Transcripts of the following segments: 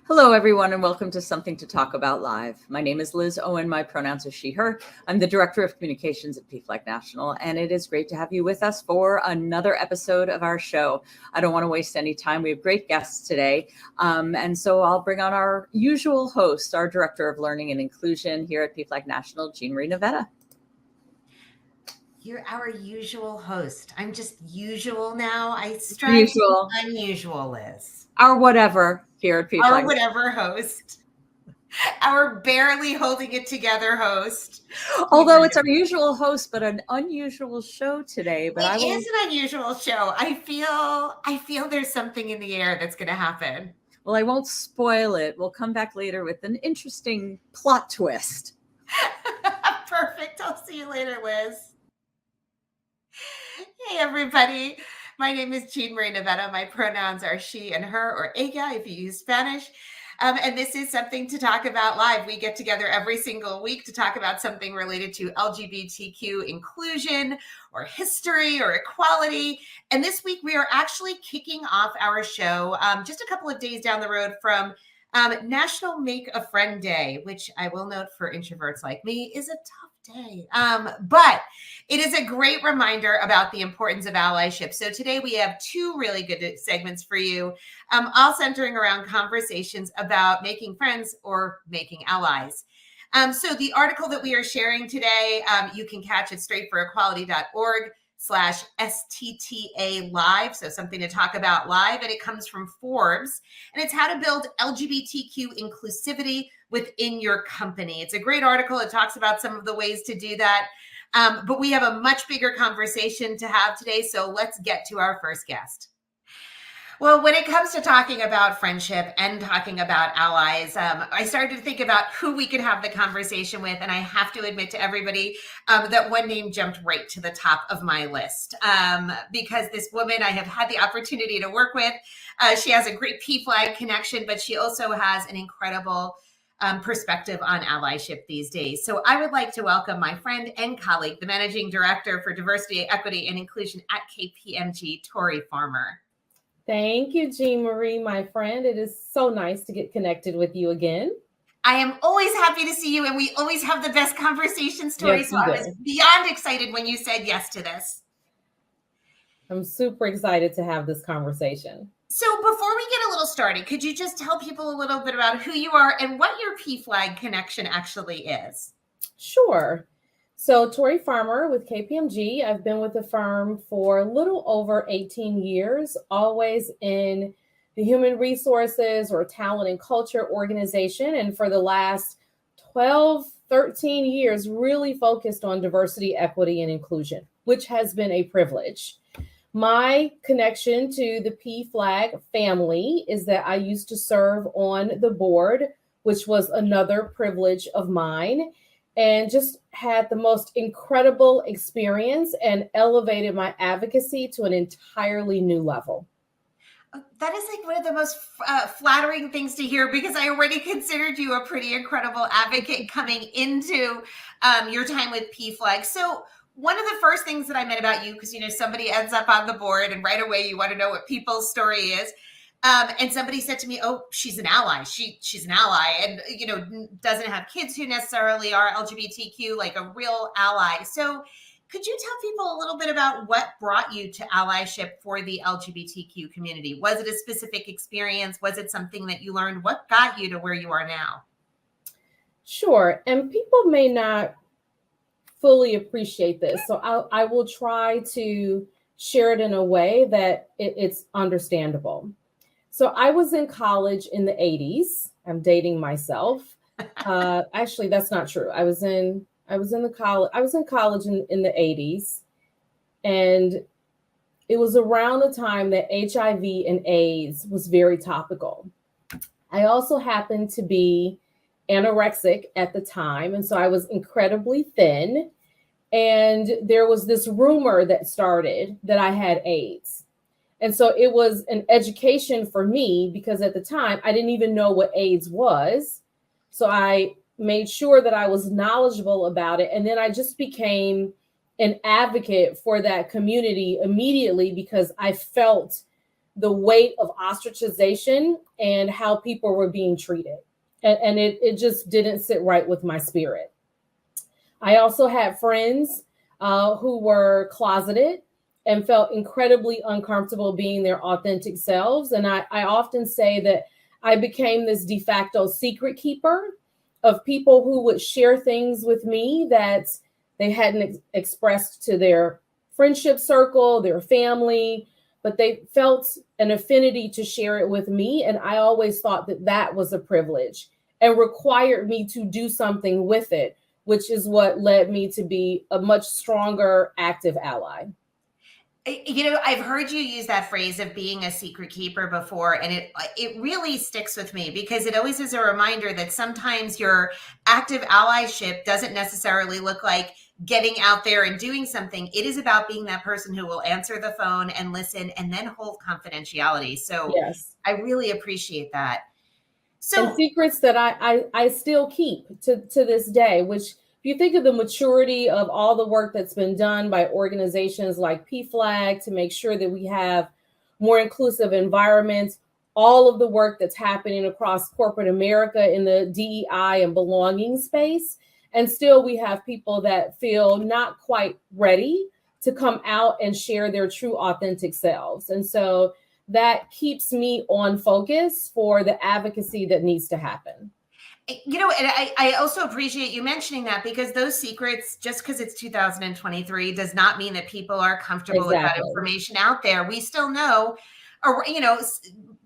Hello, everyone, and welcome to Something to Talk About Live. My name is Liz Owen. My pronouns are she, her. I'm the Director of Communications at PFLAG National, and it is great to have you with us for another episode of our show. I don't want to waste any time. We have great guests today, and so I'll bring on our usual host, our Director of Learning and Inclusion here at PFLAG National, Jean Marie Navetta. You're our usual host. I'm just usual now. I strive to be unusual, Liz. Our whatever here at PFLAG. Our whatever host. Our barely holding it together host. Although it's our usual host, but an unusual show today. But it is an unusual show. I feel there's something in the air that's going to happen. Well, I won't spoil it. We'll come back later with an interesting plot twist. Perfect. I'll see you later, Liz. Hey, everybody. My name is Jean Marie Navetta. My pronouns are she and her, or ella if you use Spanish. And this is Something to Talk About Live. We get together every single week to talk about something related to LGBTQ inclusion or history or equality. And this week we are actually kicking off our show just a couple of days down the road from National Make a Friend Day, which I will note for introverts like me is a tough day. But it is a great reminder about the importance of allyship. So today we have two really good segments for you, all centering around conversations about making friends or making allies. So the article that we are sharing today, you can catch at straightforequality.org/STTA live. So something to talk about live. And it comes from Forbes. And it's how to build LGBTQ inclusivity within your company. It's a great article. It talks about some of the ways to do that. But we have a much bigger conversation to have today. So let's get to our first guest. Well, when it comes to talking about friendship and talking about allies, I started to think about who we could have the conversation with. And I have to admit to everybody that one name jumped right to the top of my list because this woman I have had the opportunity to work with. She has a great PFLAG connection, but she also has an incredible perspective on allyship these days. So I would like to welcome my friend and colleague, the Managing Director for Diversity, Equity, and Inclusion at KPMG, Tori Farmer. Thank you, Jean Marie, my friend. It is so nice to get connected with you again. I am always happy to see you, and we always have the best conversations, Tori. Yes, so I was beyond excited when you said yes to this. I'm super excited to have this conversation. So before we get a little started, could you just tell people a little bit about who you are and what your PFLAG connection actually is? Sure. So Tori Farmer with KPMG. I've been with the firm for a little over 18 years, always in the human resources or talent and culture organization. And for the last 12, 13 years, really focused on diversity, equity, and inclusion, which has been a privilege. My connection to the PFLAG family is that I used to serve on the board, which was another privilege of mine, and just had the most incredible experience and elevated my advocacy to an entirely new level. That is like one of the most flattering things to hear, because I already considered you a pretty incredible advocate coming into your time with PFLAG. So one of the first things that I meant about you, because, somebody ends up on the board and right away you want to know what people's story is. And somebody said to me, oh, she's an ally. She's an ally and, doesn't have kids who necessarily are LGBTQ, like a real ally. So could you tell people a little bit about what brought you to allyship for the LGBTQ community? Was it a specific experience? Was it something that you learned? What got you to where you are now? Sure. And people may not fully appreciate this. So I will try to share it in a way that it's understandable. So I was in college in the 80s. I'm dating myself. Actually, that's not true. I was in college in the 80s. And it was around the time that HIV and AIDS was very topical. I also happened to be anorexic at the time. And so I was incredibly thin. And there was this rumor that started that I had AIDS. And so it was an education for me, because at the time I didn't even know what AIDS was. So I made sure that I was knowledgeable about it. And then I just became an advocate for that community immediately, because I felt the weight of ostracization and how people were being treated. And it just didn't sit right with my spirit. I also had friends who were closeted and felt incredibly uncomfortable being their authentic selves. And I often say that I became this de facto secret keeper of people who would share things with me that they hadn't expressed to their friendship circle, their family, but they felt an affinity to share it with me. And I always thought that that was a privilege and required me to do something with it, which is what led me to be a much stronger, active ally. I've heard you use that phrase of being a secret keeper before, and it really sticks with me because it always is a reminder that sometimes your active allyship doesn't necessarily look like getting out there and doing something. It is about being that person who will answer the phone and listen and then hold confidentiality. So yes, I really appreciate that. So and secrets that I still keep to this day, which if you think of the maturity of all the work that's been done by organizations like PFLAG to make sure that we have more inclusive environments, all of the work that's happening across corporate America in the DEI and belonging space, and still we have people that feel not quite ready to come out and share their true authentic selves. And so that keeps me on focus for the advocacy that needs to happen. And I also appreciate you mentioning that because those secrets, just because it's 2023, does not mean that people are comfortable with that information out there. We still know, or,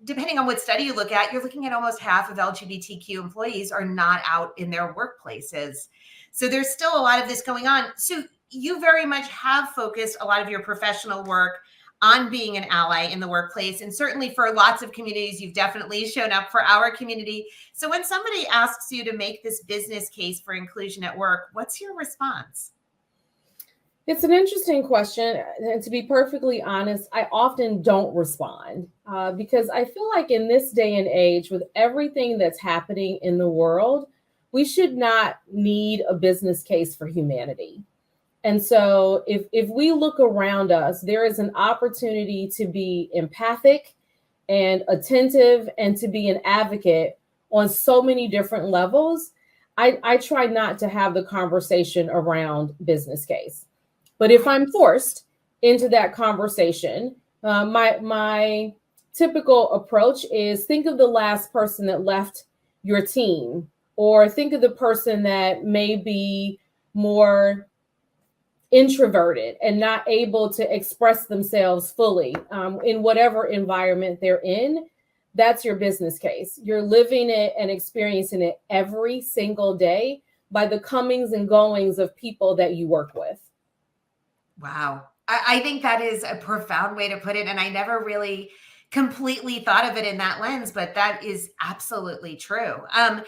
depending on what study you look at, you're looking at almost half of LGBTQ employees are not out in their workplaces. So there's still a lot of this going on. So you very much have focused a lot of your professional work on being an ally in the workplace. And certainly for lots of communities, you've definitely shown up for our community. So when somebody asks you to make this business case for inclusion at work, what's your response? It's an interesting question. And to be perfectly honest, I often don't respond because I feel like in this day and age, with everything that's happening in the world, we should not need a business case for humanity. And so if we look around us, there is an opportunity to be empathic and attentive and to be an advocate on so many different levels. I try not to have the conversation around business case. But if I'm forced into that conversation, my typical approach is think of the last person that left your team, or think of the person that may be more introverted and not able to express themselves fully in whatever environment they're in. That's your business case. You're living it and experiencing it every single day by the comings and goings of people that you work with. Wow. I think that is a profound way to put it. And I never really completely thought of it in that lens, but that is absolutely true. And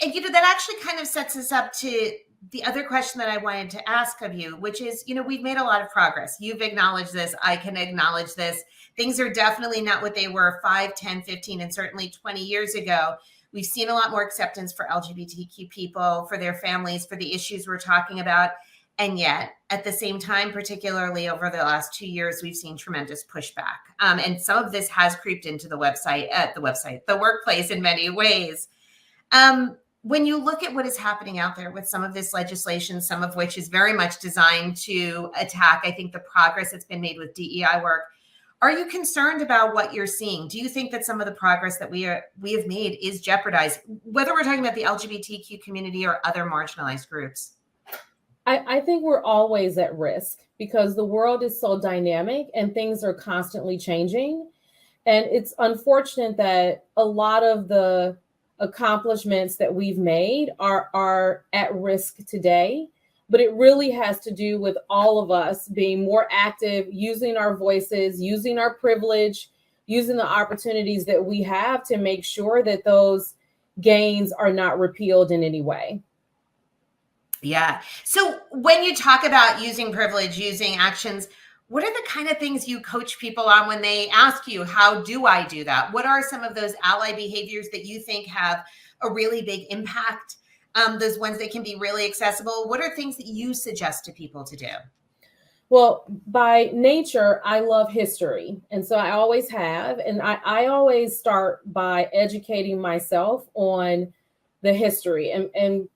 that actually kind of sets us up to the other question that I wanted to ask of you, which is, we've made a lot of progress. You've acknowledged this. I can acknowledge this. Things are definitely not what they were 5, 10, 15, and certainly 20 years ago. We've seen a lot more acceptance for LGBTQ people, for their families, for the issues we're talking about. And yet, at the same time, particularly over the last 2 years, we've seen tremendous pushback. And some of this has creeped into the workplace in many ways. When you look at what is happening out there with some of this legislation, some of which is very much designed to attack, I think, the progress that's been made with DEI work, are you concerned about what you're seeing? Do you think that some of the progress that we have made is jeopardized, whether we're talking about the LGBTQ community or other marginalized groups? I think we're always at risk because the world is so dynamic and things are constantly changing. And it's unfortunate that a lot of the accomplishments that we've made are at risk today, but it really has to do with all of us being more active, using our voices, using our privilege, using the opportunities that we have to make sure that those gains are not repealed in any way. Yeah. So when you talk about using privilege, using actions, what are the kind of things you coach people on when they ask you, how do I do that? What are some of those ally behaviors that you think have a really big impact? Those ones that can be really accessible. What are things that you suggest to people to do? Well, by nature, I love history. And so I always have. And I always start by educating myself on the history. And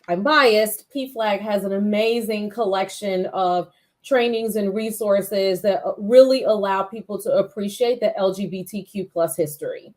I'm biased. PFLAG has an amazing collection of trainings and resources that really allow people to appreciate the LGBTQ plus history.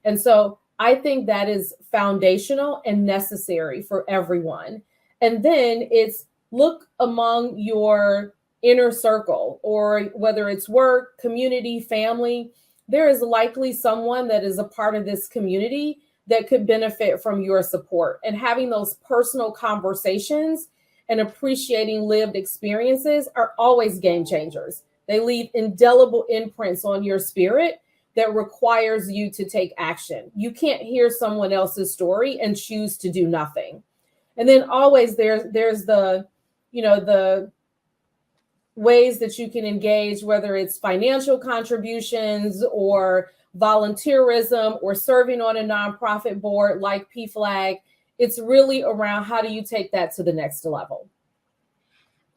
And so I think that is foundational and necessary for everyone. And then it's look among your inner circle, or whether it's work, community, family, there is likely someone that is a part of this community that could benefit from your support. And having those personal conversations and appreciating lived experiences are always game changers. They leave indelible imprints on your spirit that requires you to take action. You can't hear someone else's story and choose to do nothing. And then always there's the ways that you can engage, whether it's financial contributions or volunteerism or serving on a nonprofit board like PFLAG. It's really around how do you take that to the next level.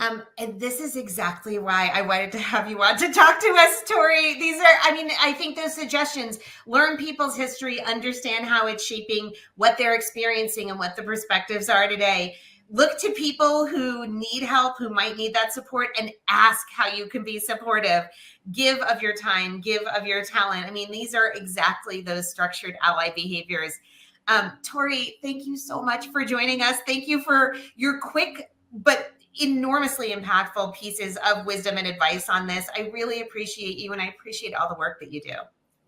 And this is exactly why I wanted to have you on to talk to us, Tori. I think those suggestions, learn people's history, understand how it's shaping what they're experiencing and what the perspectives are today. Look to people who need help, who might need that support, and ask how you can be supportive. Give of your time, give of your talent. I mean, these are exactly those structured ally behaviors. Tori, thank you so much for joining us. Thank you for your quick but enormously impactful pieces of wisdom and advice on this. I really appreciate you, and I appreciate all the work that you do.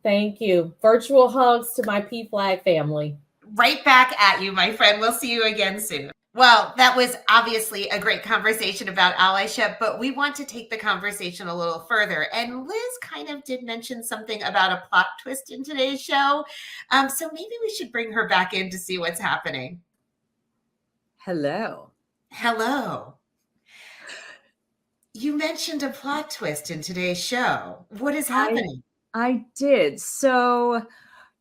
Thank you. Virtual hugs to my PFLAG family. Right back at you, my friend. We'll see you again soon. Well, that was obviously a great conversation about allyship, but we want to take the conversation a little further. And Liz kind of did mention something about a plot twist in today's show. So maybe we should bring her back in to see what's happening. Hello. Hello. You mentioned a plot twist in today's show. What is happening? I did. So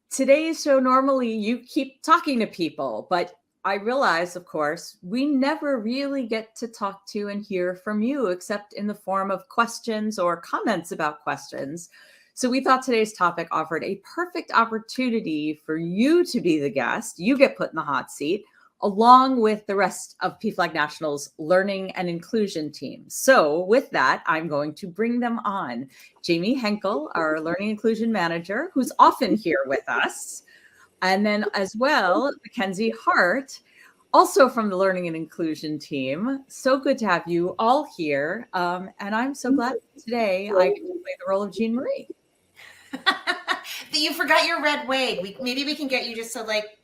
today's show, normally you keep talking to people, but I realize, of course, we never really get to talk to and hear from you except in the form of questions or comments about questions. So we thought today's topic offered a perfect opportunity for you to be the guest. You get put in the hot seat along with the rest of PFLAG National's learning and inclusion team. So with that, I'm going to bring them on. Jamie Henkel, our learning inclusion manager, who's often here with us. And then as well, Mackenzie Hart, also from the Learning and Inclusion team. So good to have you all here. And I'm so glad today I get to play the role of Jean Marie. You forgot your red wig. Maybe we can get you just so like.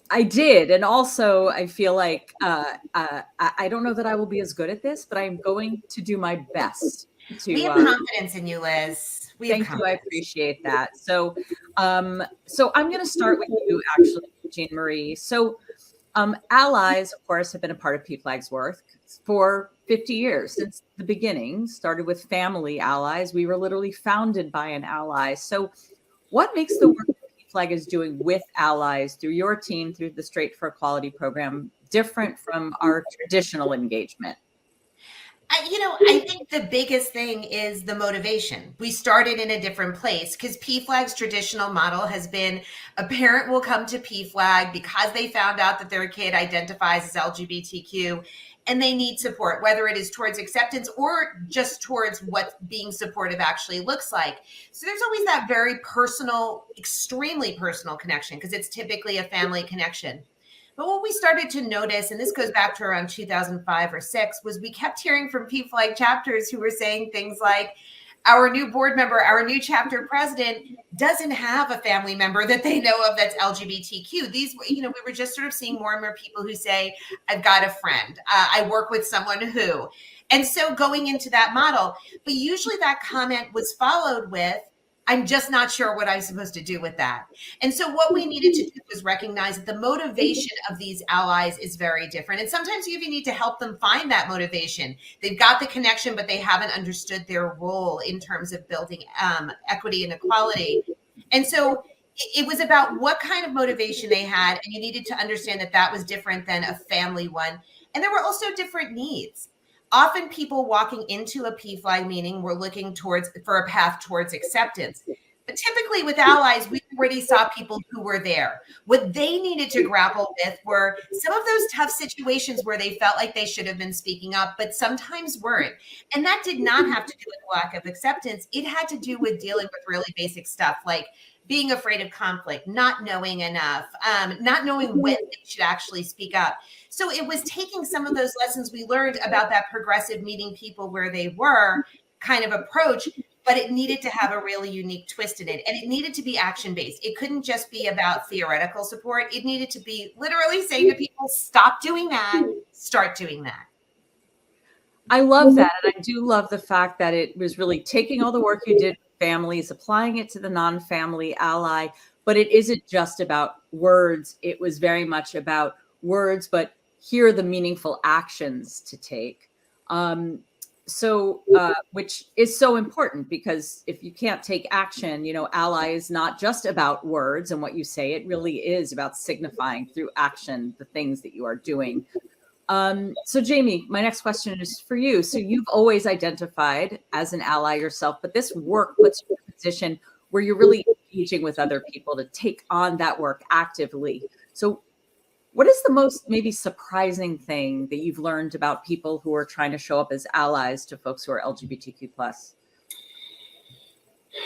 I did. And also I feel like, I don't know that I will be as good at this, but I'm going to do my best to. We have confidence in you, Liz. Thank you. I appreciate that. So I'm going to start with you, actually, Jean Marie. So allies, of course, have been a part of PFLAG's work for 50 years since the beginning. Started with family allies. We were literally founded by an ally. So what makes the work that PFLAG is doing with allies through your team, through the Straight for Equality program, different from our traditional engagement? I think the biggest thing is the motivation. We started in a different place because PFLAG's traditional model has been a parent will come to PFLAG because they found out that their kid identifies as LGBTQ and they need support, whether it is towards acceptance or just towards what being supportive actually looks like. So there's always that very personal, extremely personal connection because it's typically a family connection. But what we started to notice, and this goes back to around 2005 or 6, was we kept hearing from PFLAG chapters who were saying things like, our new board member, our new chapter president doesn't have a family member that they know of that's LGBTQ. We were just sort of seeing more and more people who say, I've got a friend, I work with someone who. And so going into that model, but usually that comment was followed with, I'm just not sure what I'm supposed to do with that. And so what we needed to do was recognize that the motivation of these allies is very different. And sometimes you even need to help them find that motivation. They've got the connection, but they haven't understood their role in terms of building equity and equality. And so it was about what kind of motivation they had. And you needed to understand that that was different than a family one. And there were also different needs. Often people walking into a PFLAG meeting were looking for a path towards acceptance. But typically with allies, we already saw people who were there. What they needed to grapple with were some of those tough situations where they felt like they should have been speaking up, but sometimes weren't. And that did not have to do with lack of acceptance. It had to do with dealing with really basic stuff like being afraid of conflict, not knowing enough, not knowing when they should actually speak up. So it was taking some of those lessons we learned about that progressive meeting people where they were kind of approach, but it needed to have a really unique twist in it. And it needed to be action-based. It couldn't just be about theoretical support. It needed to be literally saying to people, stop doing that, start doing that. I love that. And I do love the fact that it was really taking all the work you did with families, applying it to the non-family ally, but it isn't just about words. It was very much about words, but here are the meaningful actions to take. Which is so important, because if you can't take action, ally is not just about words and what you say. It really is about signifying through action the things that you are doing. So Jamie, my next question is for you. So you've always identified as an ally yourself, but this work puts you in a position where you're really engaging with other people to take on that work actively. So what is the most maybe surprising thing that you've learned about people who are trying to show up as allies to folks who are LGBTQ+?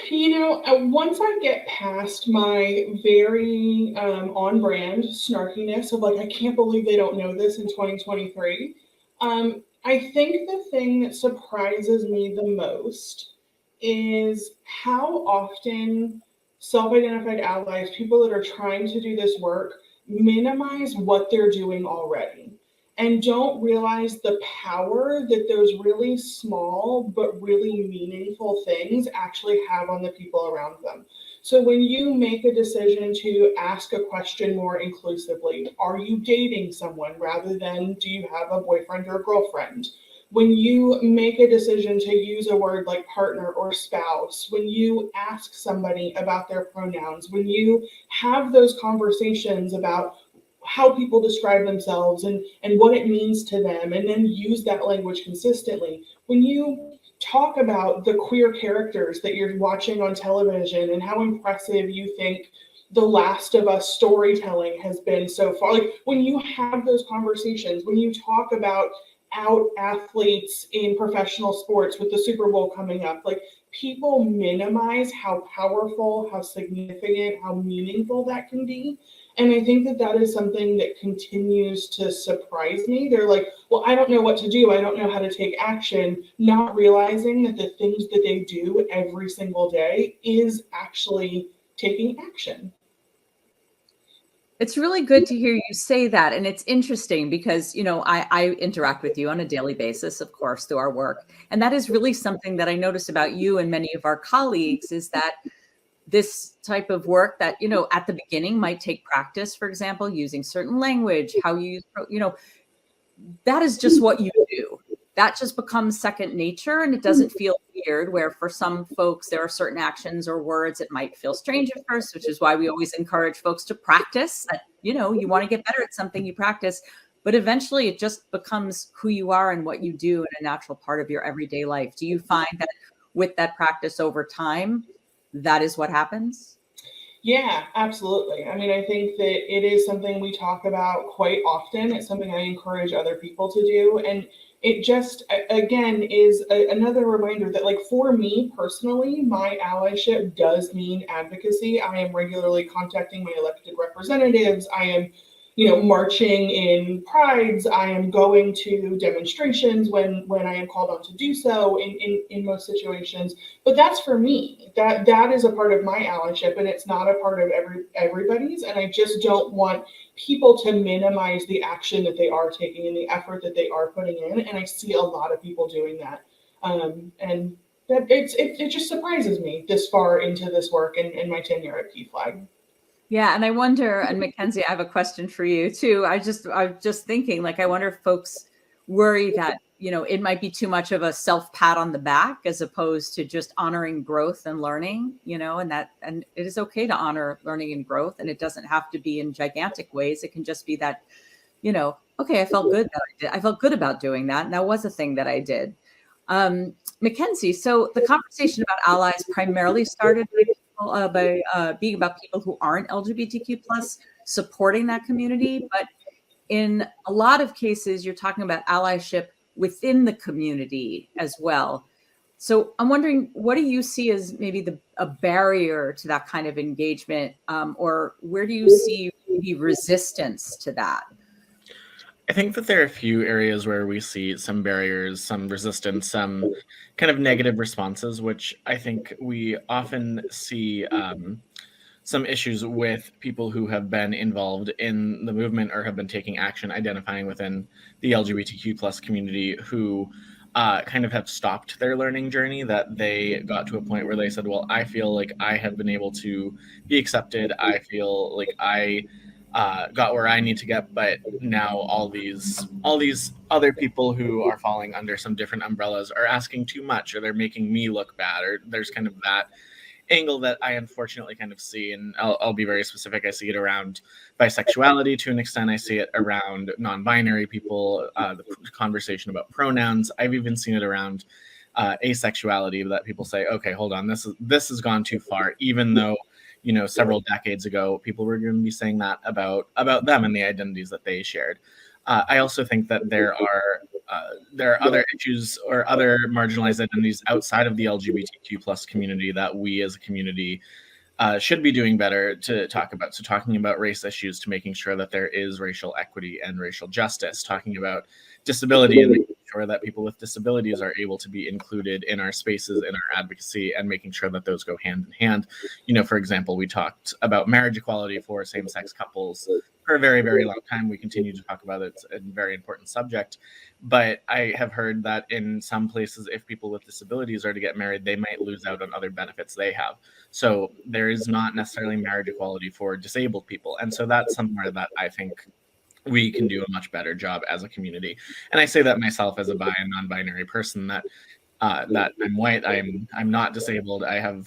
Once I get past my very on-brand snarkiness of like, I can't believe they don't know this in 2023, I think the thing that surprises me the most is how often self-identified allies, people that are trying to do this work, minimize what they're doing already and don't realize the power that those really small but really meaningful things actually have on the people around them. So when you make a decision to ask a question more inclusively, are you dating someone rather than do you have a boyfriend or girlfriend? When you make a decision to use a word like partner or spouse, when you ask somebody about their pronouns, when you have those conversations about how people describe themselves and what it means to them, and then use that language consistently, when you talk about the queer characters that you're watching on television and how impressive you think The Last of Us storytelling has been so far, like when you have those conversations, when you talk about out athletes in professional sports with the Super Bowl coming up, like people minimize how powerful, how significant, how meaningful that can be. And I think that is something that continues to surprise me. They're like, well, I don't know what to do. I don't know how to take action, not realizing that the things that they do every single day is actually taking action. It's really good to hear you say that. And it's interesting because, I interact with you on a daily basis, of course, through our work. And that is really something that I notice about you and many of our colleagues, is that this type of work that, at the beginning might take practice, for example, using certain language, how you use, that is just what you do. That just becomes second nature, and it doesn't feel weird, where for some folks, there are certain actions or words that might feel strange at first, which is why we always encourage folks to practice. You want to get better at something, you practice, but eventually it just becomes who you are and what you do, and a natural part of your everyday life. Do you find that with that practice over time, that is what happens? Yeah, absolutely. I mean, I think that it is something we talk about quite often. It's something I encourage other people to do. And it just, again, is another reminder that, like, for me personally, my allyship does mean advocacy. I am regularly contacting my elected representatives. I am, marching in prides. I am going to demonstrations when I am called on to do so in most situations. But that's for me. That is a part of my allyship, and it's not a part of everybody's. And I just don't want people to minimize the action that they are taking and the effort that they are putting in. And I see a lot of people doing that. And that it just surprises me this far into this work and my tenure at PFLAG. Yeah. And I wonder, and Mackenzie, I have a question for you too. I'm just thinking, like, I wonder if folks worry that, it might be too much of a self pat on the back as opposed to just honoring growth and learning, and it is okay to honor learning and growth. And it doesn't have to be in gigantic ways. It can just be that okay, I felt good that I did. I felt good about doing that. And that was a thing that I did. Mackenzie, so the conversation about allies primarily started by being about people who aren't LGBTQ plus supporting that community. But in a lot of cases, you're talking about allyship within the community as well. So I'm wondering, what do you see as maybe a barrier to that kind of engagement, or where do you see maybe resistance to that? I think that there are a few areas where we see some barriers, some resistance, some kind of negative responses, which I think we often see some issues with people who have been involved in the movement or have been taking action, identifying within the LGBTQ plus community who kind of have stopped their learning journey, that they got to a point where they said, well, I feel like I have been able to be accepted. I feel like I got where I need to get, but now all these other people who are falling under some different umbrellas are asking too much, or they're making me look bad, or there's kind of that angle that I unfortunately kind of see. And I'll be very specific. I see it around bisexuality to an extent. I see it around non-binary people, the conversation about pronouns. I've even seen it around asexuality, that people say, okay, hold on, this has gone too far, even though several decades ago, people were going to be saying that about them and the identities that they shared. I also think that there are other issues or other marginalized identities outside of the LGBTQ plus community that we as a community should be doing better to talk about. So talking about race issues, to making sure that there is racial equity and racial justice, talking about disability and making sure that people with disabilities are able to be included in our spaces, in our advocacy, and making sure that those go hand in hand. For example, we talked about marriage equality for same-sex couples for a very, very long time. We continue to talk about it. It's a very important subject. But I have heard that in some places, if people with disabilities are to get married, they might lose out on other benefits they have. So there is not necessarily marriage equality for disabled people. And so that's somewhere that I think we can do a much better job as a community. And I say that myself as a bi and non-binary person, that I'm white, I'm not disabled, I'm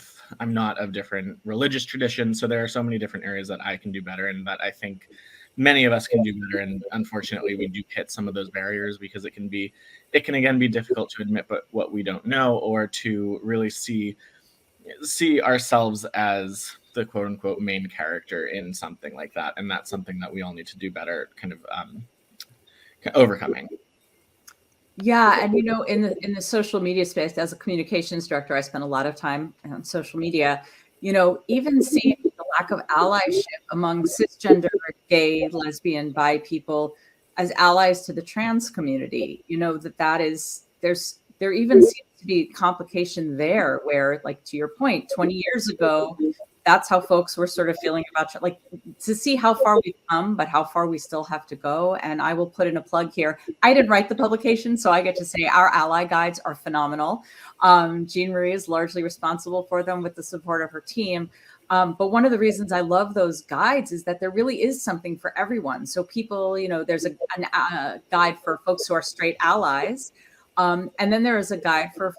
not of different religious traditions. So there are so many different areas that I can do better, and that I think many of us can do better. And unfortunately, we do hit some of those barriers because it can again be difficult to admit but what we don't know, or to really see ourselves as the quote unquote main character in something like that. And that's something that we all need to do better, kind of overcoming. Yeah. And, in the social media space, as a communications director, I spent a lot of time on social media, even seeing the lack of allyship among cisgender, gay, lesbian, bi people as allies to the trans community, there even seems to be complication there where, like, to your point, 20 years ago, that's how folks were sort of feeling about, like, to see how far we've come, but how far we still have to go. And I will put in a plug here. I didn't write the publication, so I get to say our ally guides are phenomenal. Jean Marie is largely responsible for them with the support of her team. But one of the reasons I love those guides is that there really is something for everyone. So people, there's a guide for folks who are straight allies. And then there is a guide for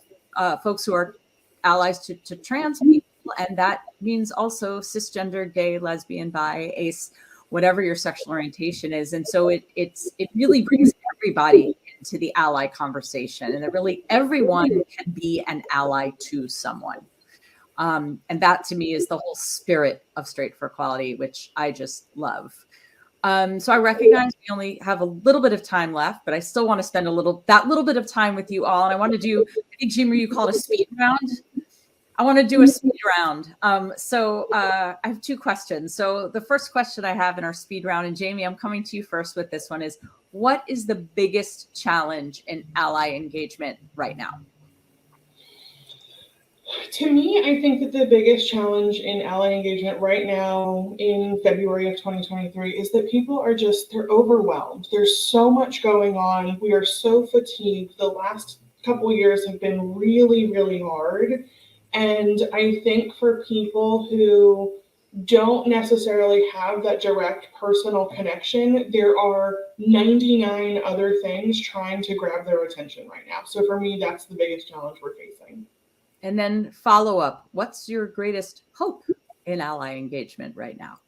folks who are allies to trans people. And that means also cisgender, gay, lesbian, bi, ace, whatever your sexual orientation is. And so it really brings everybody into the ally conversation, and that really everyone can be an ally to someone. And that to me is the whole spirit of Straight for Equality, which I just love. So I recognize we only have a little bit of time left, but I still want to spend that little bit of time with you all. And I want to do, I think, Jean Marie, you call it a speed round. I want to do a speed round. So I have two questions. So the first question I have in our speed round, and Jamie, I'm coming to you first with this one, is what is the biggest challenge in ally engagement right now? To me, I think that the biggest challenge in ally engagement right now in February of 2023 is that people are they're overwhelmed. There's so much going on. We are so fatigued. The last couple of years have been really, really hard. And I think for people who don't necessarily have that direct personal connection, there are 99 other things trying to grab their attention right now. So for me, that's the biggest challenge we're facing. And then follow up, what's your greatest hope in ally engagement right now?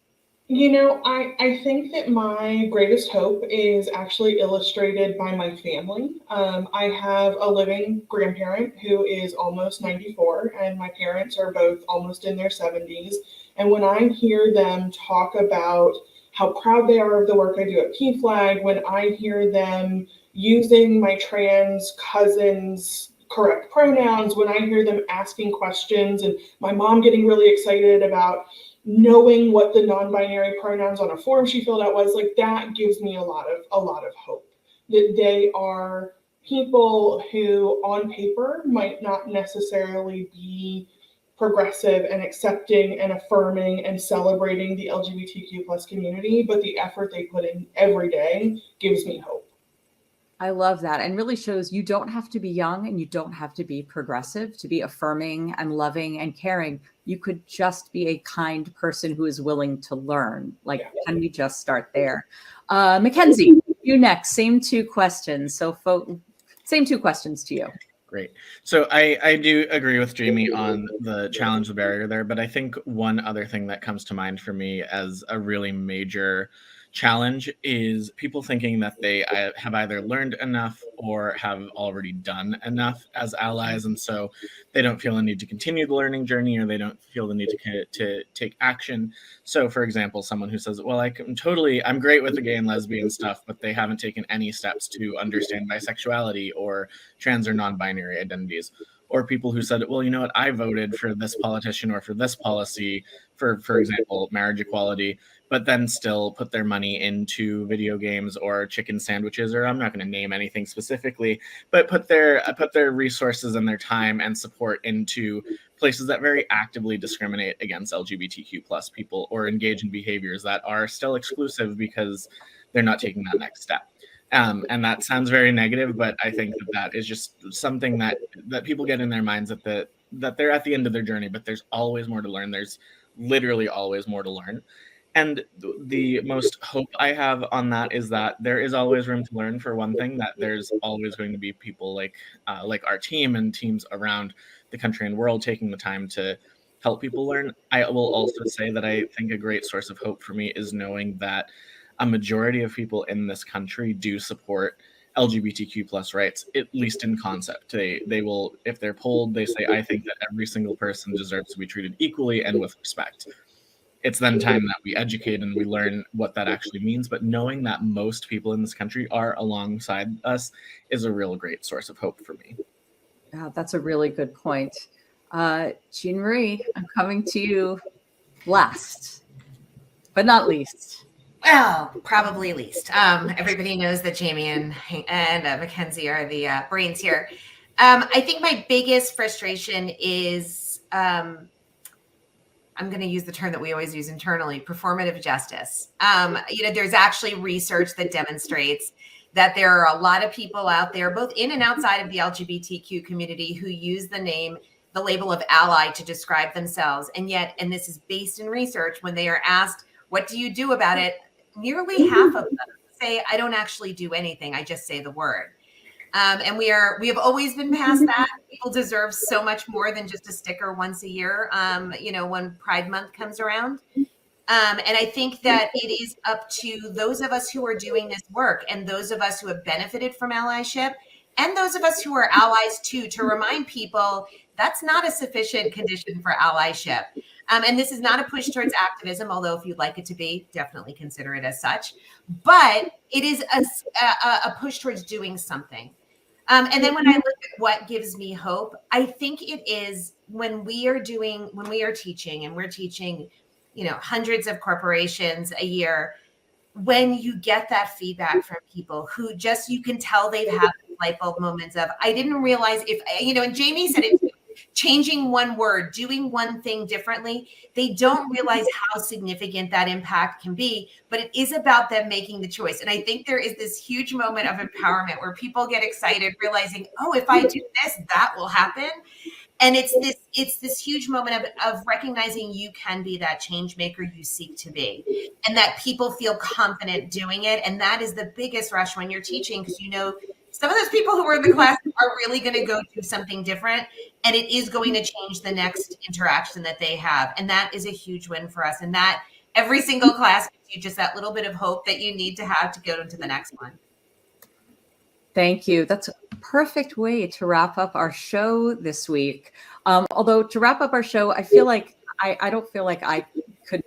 I think that my greatest hope is actually illustrated by my family. I have a living grandparent who is almost 94, and my parents are both almost in their 70s. And when I hear them talk about how proud they are of the work I do at PFLAG, when I hear them using my trans cousins' correct pronouns, when I hear them asking questions, and my mom getting really excited about knowing what the non-binary pronouns on a form she filled out was, like, that gives me a lot of hope that they are people who on paper might not necessarily be progressive and accepting and affirming and celebrating the LGBTQ plus community, but the effort they put in every day gives me hope. I love that, and really shows you don't have to be young and you don't have to be progressive to be affirming and loving and caring. You could just be a kind person who is willing to learn. Like, can we just start there? Mackenzie, you next. Same two questions. Same two questions to you. Great. So I do agree with Jamie on the challenge, the barrier there, but I think one other thing that comes to mind for me as a really major challenge is people thinking that they have either learned enough or have already done enough as allies, and so they don't feel a need to continue the learning journey, or they don't feel the need to take action. So for example, someone who says, well, I'm great with the gay and lesbian stuff, but they haven't taken any steps to understand bisexuality or trans or non-binary identities. Or people who said, well, you know what, I voted for this politician or for this policy, for example, marriage equality, but then still put their money into video games or chicken sandwiches, or I'm not going to name anything specifically, but put their resources and their time and support into places that very actively discriminate against LGBTQ plus people, or engage in behaviors that are still exclusive because they're not taking that next step. And that sounds very negative, but I think that is just something that people get in their minds, that they're at the end of their journey, but there's always more to learn. There's literally always more to learn. And the most hope I have on that is that there is always room to learn, for one thing, that there's always going to be people like our team and teams around the country and world taking the time to help people learn. I will also say that I think a great source of hope for me is knowing that a majority of people in this country do support LGBTQ plus rights, at least in concept. They will, if they're polled, they say, I think that every single person deserves to be treated equally and with respect. It's then time that we educate and we learn what that actually means. But knowing that most people in this country are alongside us is a real great source of hope for me. Yeah, that's a really good point. Jean Marie, I'm coming to you last, but not least. Well, probably least. Everybody knows that Jamie and Mackenzie are the brains here. I think my biggest frustration is, I'm going to use the term that we always use internally, performative justice. There's actually research that demonstrates that there are a lot of people out there, both in and outside of the LGBTQ community, who use the label of ally to describe themselves. And yet, and this is based in research, when they are asked, what do you do about it? Nearly half of them say, I don't actually do anything. I just say the word. And we have always been past that. People deserve so much more than just a sticker once a year, when Pride Month comes around. And I think that it is up to those of us who are doing this work, and those of us who have benefited from allyship, and those of us who are allies too, to remind people that's not a sufficient condition for allyship. And this is not a push towards activism, although if you'd like it to be, definitely consider it as such. But it is a push towards doing something. And then when I look at what gives me hope, I think it is when we are teaching, and we're teaching, hundreds of corporations a year, when you get that feedback from people who just, you can tell they've had light bulb moments of, I didn't realize and Jamie said it, changing one word, doing one thing differently, they don't realize how significant that impact can be, but it is about them making the choice. And I think there is this huge moment of empowerment where people get excited, realizing, oh, if I do this, that will happen. And it's this huge moment of recognizing you can be that change maker you seek to be, and that people feel confident doing it. And that is the biggest rush when you're teaching, because some of those people who were in the class are really going to go do something different, and it is going to change the next interaction that they have. And that is a huge win for us. And that every single class gives you just that little bit of hope that you need to have to go into the next one. Thank you. That's a perfect way to wrap up our show this week. Although to wrap up our show, I feel like I don't feel like I could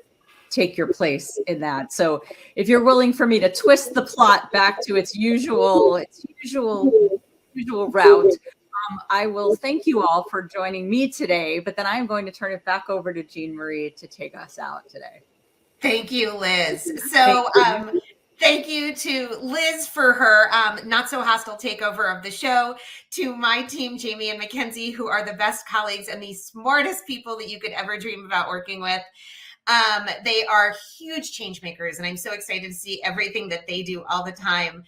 take your place in that. So if you're willing for me to twist the plot back to its usual route, I will thank you all for joining me today, but then I'm going to turn it back over to Jean Marie to take us out today. Thank you, Liz. So thank you to Liz for her not so hostile takeover of the show, to my team, Jamie and Mackenzie, who are the best colleagues and the smartest people that you could ever dream about working with. They are huge change makers, and I'm so excited to see everything that they do all the time.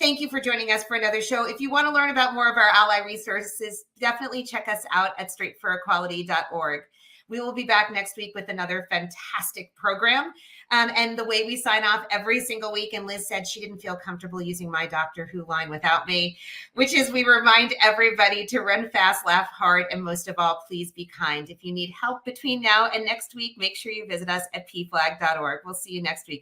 Thank you for joining us for another show. If you want to learn about more of our ally resources, definitely check us out at straightforequality.org. We will be back next week with another fantastic program. And the way we sign off every single week, and Liz said she didn't feel comfortable using my Doctor Who line without me, which is we remind everybody to run fast, laugh hard, and most of all, please be kind. If you need help between now and next week, make sure you visit us at pflag.org. We'll see you next week.